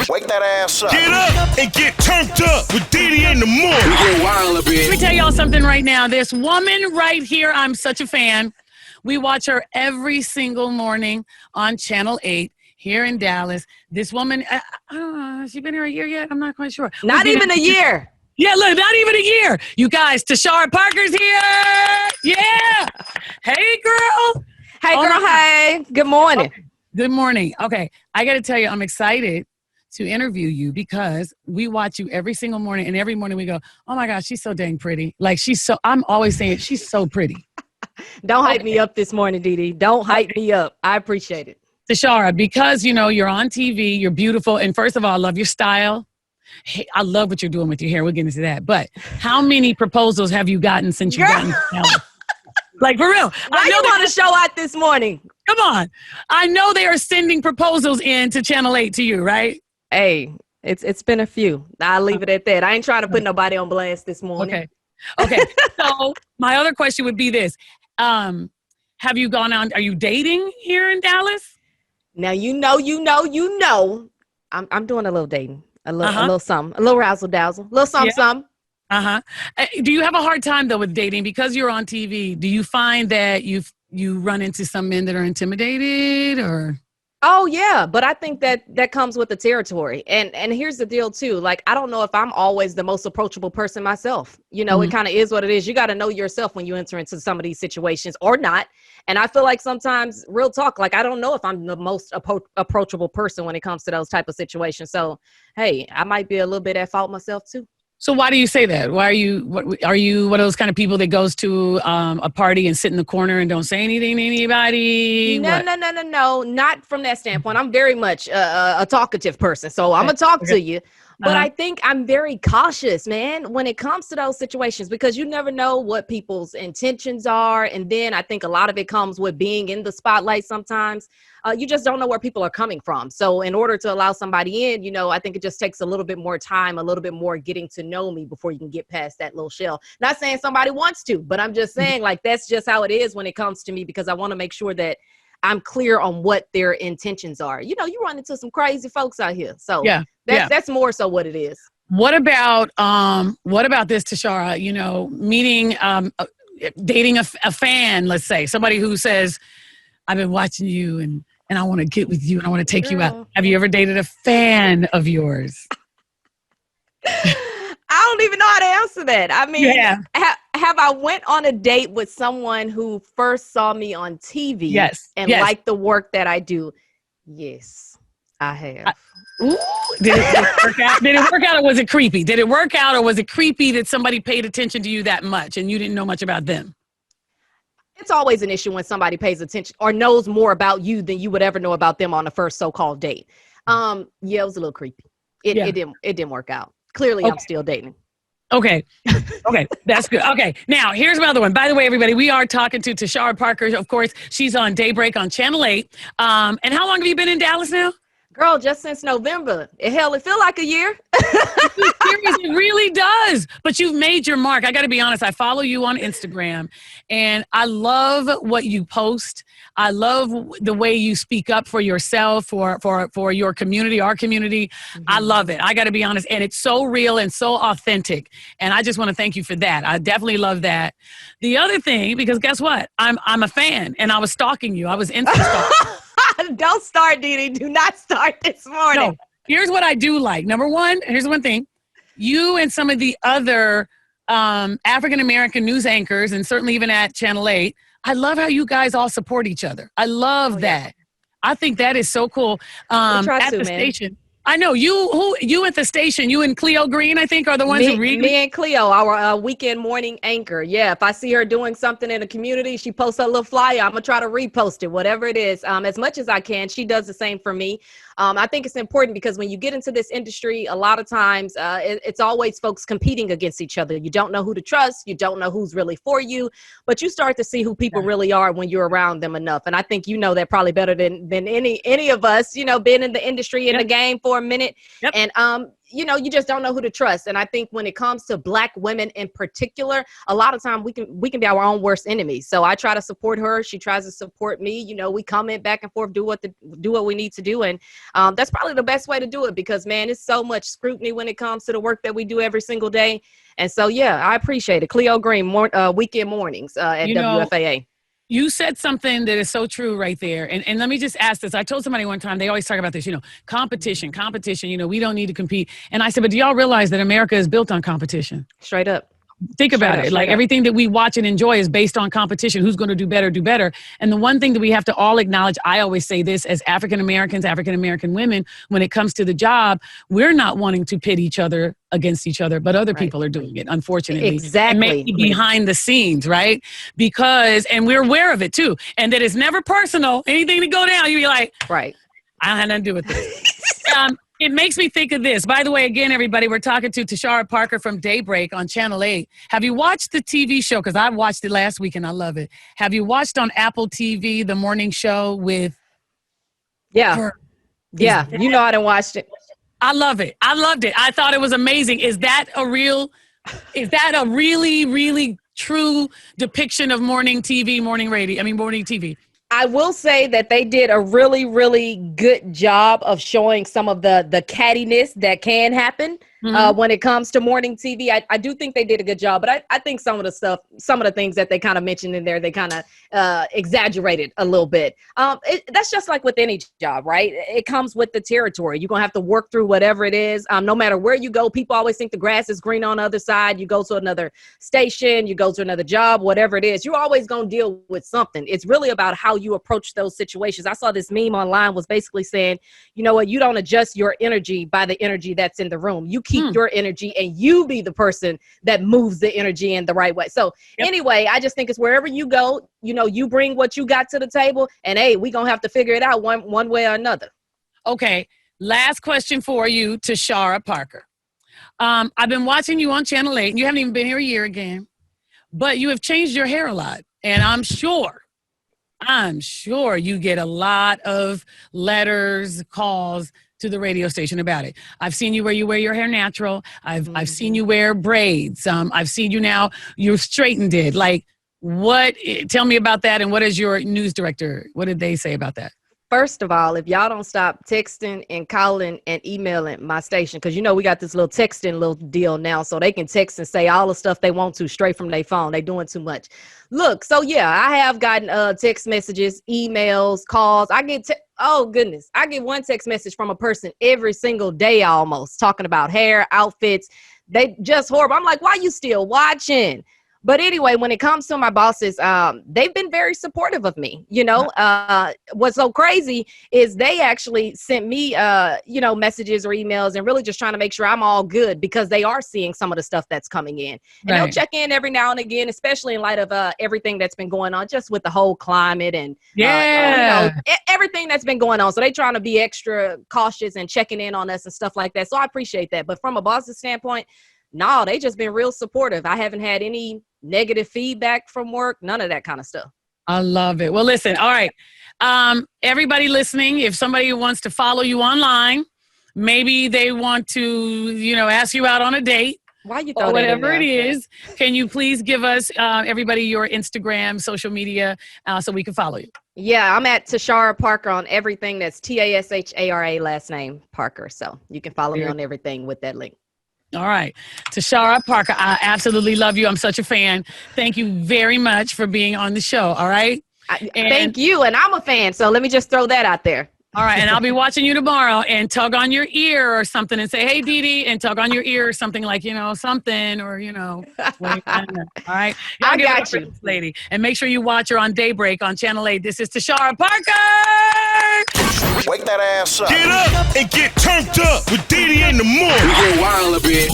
Wake that ass up. Get up and get turned up with DeDe in the morning. We get wild a bit. Let me tell y'all something right now. This woman right here, I'm such a fan. We watch her every single morning on Channel 8 here in Dallas. This woman, I don't know, has she been here a year yet? I'm not quite sure. Not even a year. Yeah, look, not even a year. You guys, Tashara Parker's here. Yeah. Hey, girl. Hey, girl, hey. Good morning. Okay. Good morning. Okay, I got to tell you, I'm excited to interview you because we watch you every single morning, and every morning we go, oh my gosh, she's so dang pretty. Like I'm always saying she's so pretty. Don't hype me up this morning, DeDe. Don't hype me up. I appreciate it. Tashara, because you're on TV, you're beautiful, and first of all, I love your style. Hey, I love what you're doing with your hair. We'll get into that. But how many proposals have you gotten since you've gotten Dallas? Like, for real. Why you want to show out this morning? Come on. I know they are sending proposals in to Channel 8 to you, right? Hey, it's been a few. I'll leave it at that. I ain't trying to put nobody on blast this morning. Okay. So my other question would be this. Have you gone on, are you dating here in Dallas? Now, you know, I'm doing a little dating, a little something, a little razzle dazzle, a little something. Do you have a hard time though with dating because you're on TV? Do you find that you run into some men that are intimidated or? Oh yeah, but I think that comes with the territory. And here's the deal too. Like, I don't know if I'm always the most approachable person myself. You know, It kind of is what it is. You got to know yourself when you enter into some of these situations or not. And I feel like sometimes, real talk, like I don't know if I'm the most approachable person when it comes to those type of situations. So, hey, I might be a little bit at fault myself too. So why do you say that? Why are you one of those kind of people that goes to a party and sit in the corner and don't say anything to anybody? No, not from that standpoint. I'm very much a talkative person, so I'm gonna talk to you. But I think I'm very cautious, man, when it comes to those situations, because you never know what people's intentions are. And then I think a lot of it comes with being in the spotlight sometimes. You just don't know where people are coming from. So in order to allow somebody in, I think it just takes a little bit more time, a little bit more getting to know me before you can get past that little shell. Not saying somebody wants to, but I'm just saying like that's just how it is when it comes to me, because I want to make sure that I'm clear on what their intentions are. You run into some crazy folks out here. So that's more so what it is. What about this, Tashara? Meeting, dating a fan, let's say, somebody who says, I've been watching you and I want to get with you and I want to take you out. Have you ever dated a fan of yours? I don't even know how to answer that. I mean, have I went on a date with someone who first saw me on TV and liked the work that I do? Yes, I have. Did it work out? Did it work out or was it creepy? Did it work out or was it creepy that somebody paid attention to you that much and you didn't know much about them? It's always an issue when somebody pays attention or knows more about you than you would ever know about them on the first so-called date. It was a little creepy. It didn't work out. Clearly, I'm still dating. Okay, that's good. Okay, now here's my other one. By the way, everybody, we are talking to Tashara Parker. Of course, she's on Daybreak on Channel 8. And how long have you been in Dallas now? Girl, just since November. It feel like a year. It really does. But you've made your mark. I got to be honest. I follow you on Instagram, and I love what you post. I love the way you speak up for yourself, for your community, our community. I love it. I got to be honest. And it's so real and so authentic. And I just want to thank you for that. I definitely love that. The other thing, because guess what? I'm a fan, and I was stalking you. I was Insta stalking. Don't start, DeDe. Do not start this morning. No, here's what I do like. Number one, here's one thing. You and some of the other African-American news anchors, and certainly even at Channel 8, I love how you guys all support each other. I love that. I think that is so cool. At the station. I know you at the station, you and Cleo Green, I think, are the ones who read. Me and Cleo, our weekend morning anchor. Yeah, if I see her doing something in the community, she posts a little flyer. I'm gonna try to repost it, whatever it is, as much as I can. She does the same for me. I think it's important because when you get into this industry, a lot of times it's always folks competing against each other. You don't know who to trust. You don't know who's really for you, but you start to see who people really are when you're around them enough. And I think you know that probably better than any of us, been in the industry, in the game for a minute. And you just don't know who to trust. And I think when it comes to Black women in particular, a lot of time we can be our own worst enemies. So I try to support her. She tries to support me. We comment back and forth, do what we need to do. And that's probably the best way to do it, because, man, it's so much scrutiny when it comes to the work that we do every single day. And so, yeah, I appreciate it. Cleo Green, weekend mornings at WFAA. You said something that is so true right there. And let me just ask this. I told somebody one time, they always talk about this, competition, we don't need to compete. And I said, but do y'all realize that America is built on competition? Straight up. Think about it. Like everything that we watch and enjoy is based on competition. Who's going to do better. And the one thing that we have to all acknowledge, I always say this, as African American women, when it comes to the job, we're not wanting to pit each other against each other, but other people are doing it, unfortunately. Exactly. And maybe behind the scenes, right? And we're aware of it too. And that it's never personal. Anything to go down, you be like, right. I don't have nothing to do with this. It makes me think of this. By the way, again, everybody, we're talking to Tashara Parker from Daybreak on Channel 8. Have you watched the TV show? Because I watched it last week and I love it. Have you watched on Apple TV the morning show with her? Yeah, I done watched it. I love it. I loved it. I thought it was amazing. Is that a really, really true depiction of morning TV, morning TV? I will say that they did a really, really good job of showing some of the cattiness that can happen when it comes to morning TV. I do think they did a good job, but I think some of the things that they kind of mentioned in there, they kind of exaggerated a little bit. That's just like with any job, right? It comes with the territory. You're going to have to work through whatever it is. No matter where you go, people always think the grass is green on the other side. You go to another station, you go to another job, whatever it is, you're always going to deal with something. It's really about how you approach those situations. I saw this meme online was basically saying, you know what, you don't adjust your energy by the energy that's in the room. You keep your energy and you be the person that moves the energy in the right way. So anyway, I just think it's wherever you go, you bring what you got to the table, and hey, we gonna have to figure it out one way or another. Okay, last question for you, Tashara Parker. I've been watching you on Channel 8, and you haven't even been here a year again, but you have changed your hair a lot, and I'm sure you get a lot of letters, calls to the radio station about it. I've seen you where you wear your hair natural. I've seen you wear braids. I've seen you now, you've straightened it. Like, tell me about that, and what is your news director, what did they say about that? First of all, if y'all don't stop texting and calling and emailing my station, because we got this little texting little deal now, so they can text and say all the stuff they want to straight from their phone. They doing too much. Look, so yeah, I have gotten text messages, emails, calls. I get I get one text message from a person every single day almost, talking about hair, outfits. They just horrible. I'm like, why you still watching? But anyway, when it comes to my bosses, they've been very supportive of me. What's so crazy is they actually sent me, messages or emails and really just trying to make sure I'm all good, because they are seeing some of the stuff that's coming in. And they'll check in every now and again, especially in light of everything that's been going on just with the whole climate and everything that's been going on. So they trying to be extra cautious and checking in on us and stuff like that. So I appreciate that. But from a boss's standpoint, no, they just been real supportive. I haven't had any negative feedback from work, none of that kind of stuff. I love it. Well, listen, all right. Everybody listening, if somebody wants to follow you online, maybe they want to, ask you out on a date. Why you or whatever it is, can you please give us, everybody, your Instagram, social media, so we can follow you? Yeah, I'm at Tashara Parker on everything. That's Tashara, last name Parker. So you can follow me on everything with that link. All right. Tashara Parker, I absolutely love you. I'm such a fan. Thank you very much for being on the show. All right. Thank you. And I'm a fan. So let me just throw that out there. All right. And I'll be watching you tomorrow and tug on your ear or something and say, hey, DeDe, and tug on your ear or something like, something or, All right. I got you, lady. And make sure you watch her on Daybreak on Channel 8. This is Tashara Parker. Wake that ass up. Get up and get turned up with DeDe in the morning. We get wild a bit.